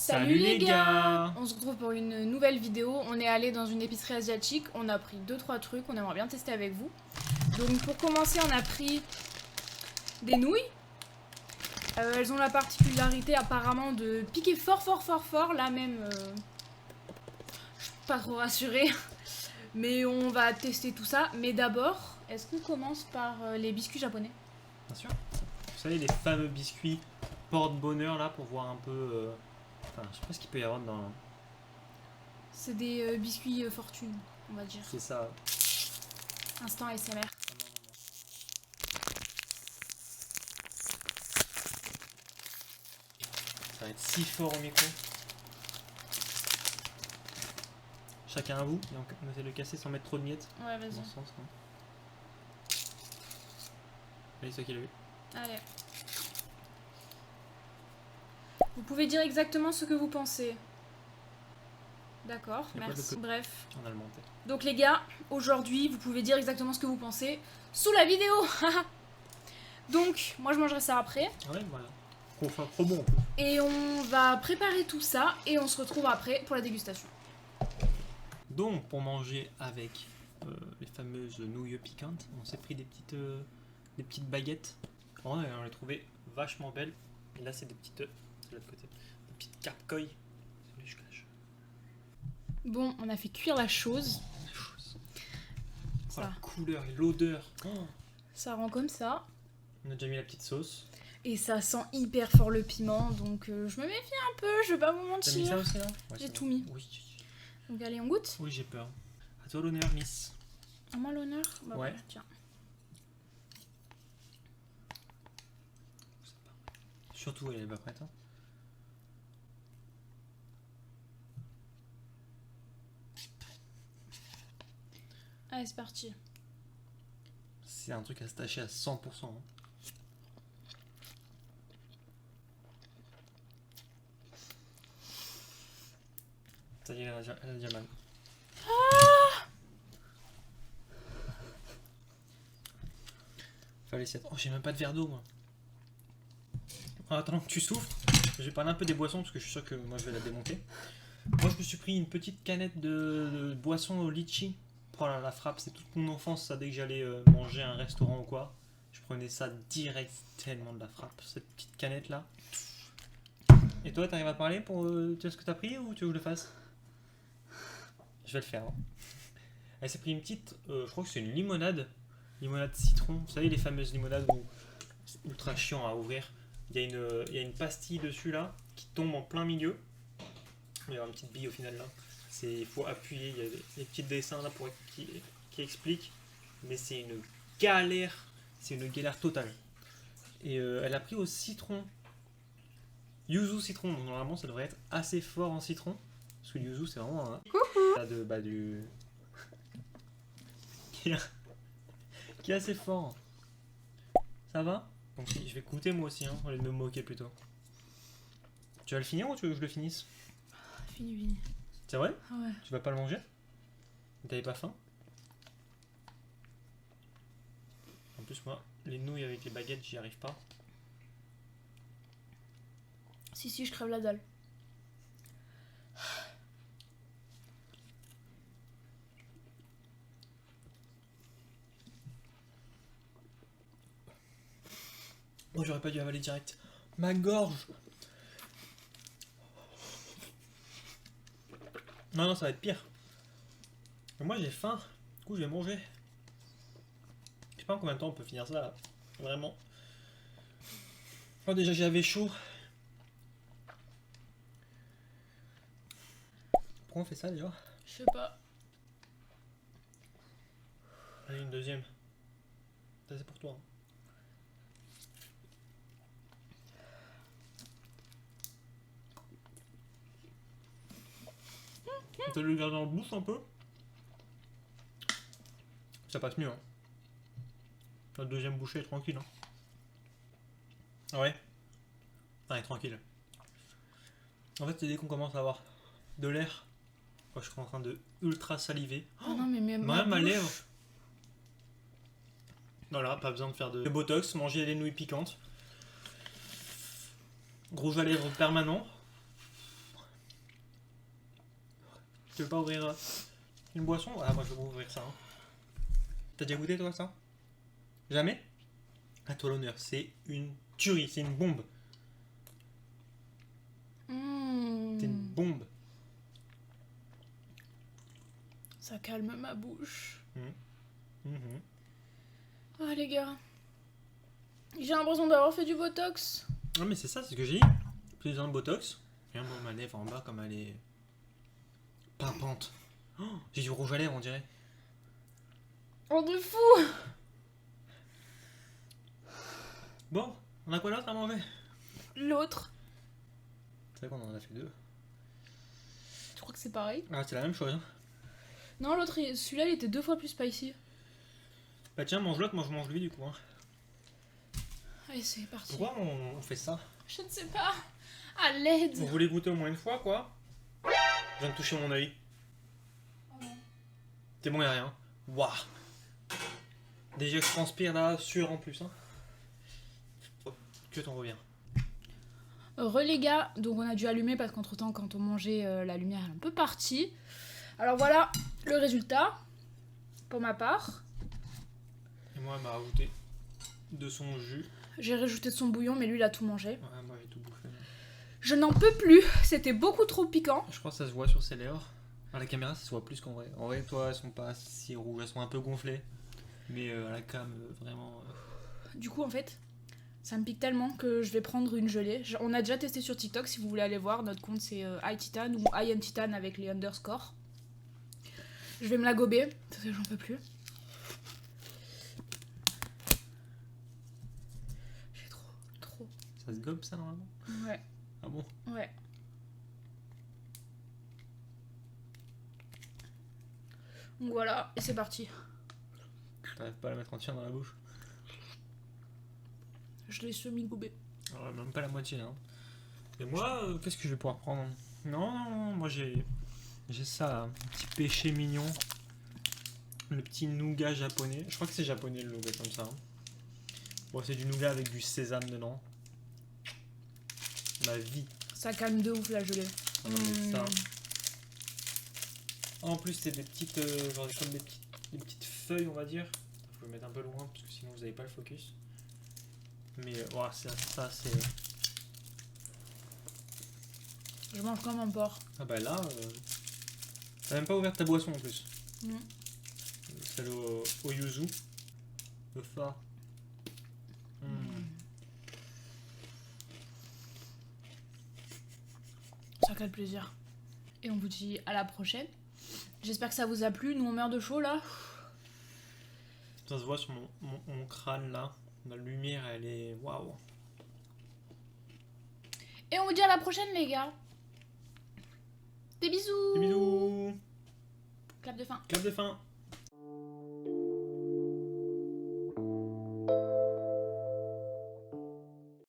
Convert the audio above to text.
Salut les gars! On se retrouve pour une nouvelle vidéo. On est allé dans une épicerie asiatique. On a pris 2-3 trucs. On aimerait bien tester avec vous. Donc pour commencer, on a pris des nouilles. Elles ont la particularité apparemment de piquer fort. Là même, je suis pas trop rassurée. Mais on va tester tout ça. Mais d'abord, est-ce qu'on commence par les biscuits japonais? Bien sûr. Vous savez, les fameux biscuits porte-bonheur là pour voir un peu. Enfin, je sais pas ce qu'il peut y avoir dans. C'est des biscuits fortune, on va dire. C'est ça. Instant ASMR. Ça va être si fort au micro. Chacun un bout, et on essaie de le casser sans mettre trop de miettes. Ouais, vas-y. Dans ce sens, hein. Allez, c'est toi qui l'as eu. Allez. Vous pouvez dire exactement ce que vous pensez. D'accord, merci. Bref. On a le monté. Donc les gars, aujourd'hui, vous pouvez dire exactement ce que vous pensez sous la vidéo. Donc, moi je mangerai ça après. Ouais, voilà. Qu'on fait trop bon. Et on va préparer tout ça et on se retrouve après pour la dégustation. Donc, pour manger avec les fameuses nouilles piquantes, on s'est pris des petites baguettes. On les trouvait vachement belles. Et là, c'est des petites... de l'autre côté. Des petites carpcoy. Je cache. Bon, on a fait cuire la chose. Oh, la couleur et l'odeur. Oh. Ça rend comme ça. On a déjà mis la petite sauce. Et ça sent hyper fort le piment, donc je me méfie un peu, je vais pas vous mentir. T'as mis ça aussi là? Ouais, j'ai tout mis. Oui. Donc allez, on goûte? Oui, j'ai peur. À toi l'honneur, Miss. À moi l'honneur? Bah, ouais. Tiens. Surtout, elle est pas prête. Hein. Allez, c'est parti. C'est un truc à se tâcher à 100%. Hein. Ça y est, elle a déjà mal. Fallait s'y attendre. Oh, j'ai même pas de verre d'eau, moi. En attendant que tu souffles, je vais parler un peu des boissons parce que je suis sûr que moi je vais la démonter. Moi, je me suis pris une petite canette de boisson au litchi. Oh là, la frappe, c'est toute mon enfance, ça, dès que j'allais manger à un restaurant ou quoi. Je prenais ça direct, tellement de la frappe. Cette petite canette là. Et toi, t'arrives à parler pour tu sais ce que t'as pris ou tu veux que je le fasse? Je vais le faire. Hein. Elle s'est pris une petite, je crois que c'est une limonade. Limonade citron. Vous savez, les fameuses limonades où c'est ultra chiant à ouvrir. Il y a une pastille dessus là qui tombe en plein milieu. Il y a une petite bille au final là. Il faut appuyer. Il y a des petits dessins là qui expliquent. Mais c'est une galère. C'est une galère totale. Et elle a pris au citron. Yuzu citron. Donc normalement ça devrait être assez fort en citron. Parce que le yuzu c'est vraiment un. qui est assez fort. Ça va? Donc je vais goûter moi aussi, hein, au lieu de me moquer plutôt. Tu vas le finir ou tu veux que je le finisse? Fini. C'est vrai? Ah ouais. Tu vas pas le manger? T'avais pas faim? En plus moi, les nouilles avec les baguettes, j'y arrive pas. Si, je crève la dalle. Moi j'aurais pas dû avaler direct. Ma gorge! Non, ça va être pire. Mais moi j'ai faim. Du coup je vais manger. Je sais pas en combien de temps on peut finir ça là. Vraiment. Moi déjà j'avais chaud. Pourquoi on fait ça déjà? Je sais pas. Allez, une deuxième. Ça c'est pour toi. Hein. On peut le garder dans le bouche un peu. Ça passe mieux. Hein. La deuxième bouchée est tranquille. Hein. Ah ouais. Non, elle est tranquille. En fait, c'est dès qu'on commence à avoir de l'air. Moi, je suis en train de ultra saliver. Oh non, mais même ma lèvre. Voilà, pas besoin de faire de botox. Manger des nouilles piquantes. Rouge à lèvres permanent. Tu veux pas ouvrir une boisson? Ah, moi je vais ouvrir ça. Hein. T'as déjà goûté toi ça? Jamais? À toi l'honneur, c'est une tuerie, c'est une bombe. C'est une bombe. Ça calme ma bouche. Mhm. Ah les gars. J'ai l'impression d'avoir fait du botox. Non mais c'est ça, c'est ce que j'ai dit. Plus besoin de botox. Regarde moi ma lèvre en bas comme elle est pimpante. Oh, j'ai du rouge à lèvres on dirait. Oh de fou. Bon, on a quoi d'autre à manger? L'autre. C'est vrai qu'on en a fait deux. Je crois que c'est pareil. Ah c'est la même chose. Hein. Non l'autre, celui-là il était 2 fois plus spicy. Bah tiens, mange l'autre, moi je mange lui du coup. Hein. Allez c'est parti. Pourquoi on fait ça? Je ne sais pas. À l'aide. Vous voulez goûter au moins une fois quoi? Je viens de toucher mon œil. C'est bon, y'a rien. Waouh. Déjà que je transpire là, sûr en plus. Hein. Que t'en reviens. Les gars, donc on a dû allumer parce qu'entre temps quand on mangeait la lumière est un peu partie. Alors voilà le résultat pour ma part. Et moi elle m'a rajouté de son jus. J'ai rajouté de son bouillon mais lui il a tout mangé. Ouais, moi j'ai tout bouffé. Je n'en peux plus, c'était beaucoup trop piquant. Je crois que ça se voit sur ses lèvres. À la caméra ça se voit plus qu'en vrai. En vrai toi elles sont pas si rouges, elles sont un peu gonflées. Mais à la cam vraiment... Du coup en fait, ça me pique tellement que je vais prendre une gelée. On a déjà testé sur TikTok, si vous voulez aller voir, notre compte c'est iTitan ou IamTitan avec les underscores. Je vais me la gober, parce que j'en peux plus. J'ai trop. Ça se gobe ça normalement? Ouais. Ah bon? Ouais. Donc voilà, et c'est parti. T'arrives pas à la mettre entière dans la bouche? Je l'ai semi-gobé. Alors, même pas la moitié là. Hein. Et moi, qu'est-ce que je vais pouvoir prendre? Non, moi j'ai ça là, un petit péché mignon. Le petit nougat japonais. Je crois que c'est japonais le nougat comme ça. Hein. Bon, c'est du nougat avec du sésame dedans. Ma vie. Ça calme de ouf la gelée. Ah non, mais ça. En plus, c'est des petites, genre comme des petites feuilles, on va dire. Faut le mettre un peu loin parce que sinon vous n'avez pas le focus. Mais voilà, ça c'est. Je mange comme un porc. Ah bah là, t'as même pas ouvert ta boisson en plus. Non. Celle au yuzu. Le phare. Ça cale plaisir. Et on vous dit à la prochaine. J'espère que ça vous a plu. Nous on meurt de chaud là. Ça se voit sur mon crâne là. La lumière elle est waouh. Et on vous dit à la prochaine les gars. Des bisous. Des bisous. Clap de fin. Clap de fin.